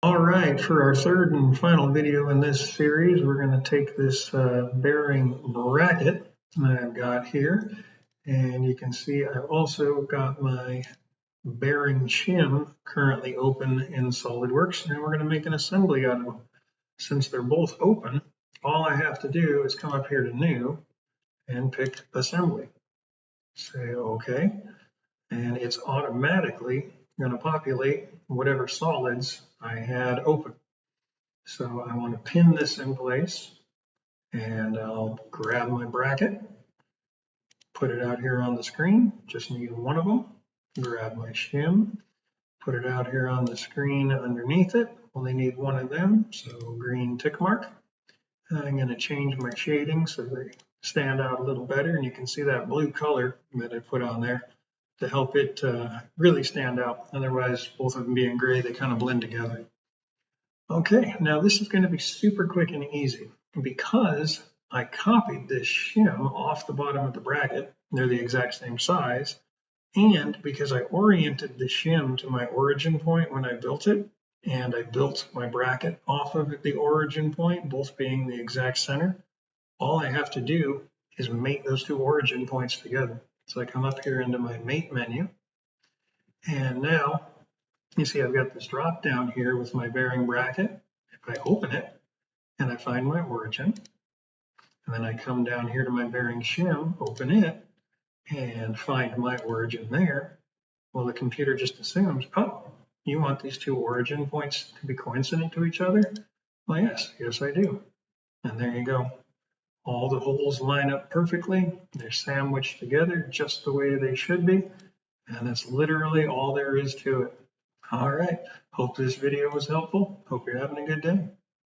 All right, for our third and final video in this series, we're going to take this bearing bracket I've got here, and you can see I've also got my bearing shim currently open in SOLIDWORKS, and we're going to make an assembly out of them. Since they're both open, all I have to do is come up here to New and pick Assembly. Say OK, and it's automatically going to populate whatever solids I had open. So I want to pin this in place, and I'll grab my bracket, put it out here on the screen, just need one of them, grab my shim, put it out here on the screen underneath it, only need one of them, so green tick mark. I'm going to change my shading so they stand out a little better, and you can see that blue color that I put on there to help it really stand out. Otherwise, both of them being gray, they kind of blend together. Okay, now this is going to be super quick and easy because I copied this shim off the bottom of the bracket. They're the exact same size. And because I oriented the shim to my origin point when I built it, and I built my bracket off of the origin point, both being the exact center, all I have to do is mate those two origin points together. So I come up here into my mate menu, and now you see I've got this drop down here with my bearing bracket. If I open it and I find my origin, and then I come down here to my bearing shim, open it, and find my origin there, well, the computer just assumes, oh, you want these two origin points to be coincident to each other? Well, yes, I do. And there you go. All the holes line up perfectly. They're sandwiched together just the way they should be. And that's literally all there is to it. All right. Hope this video was helpful. Hope you're having a good day.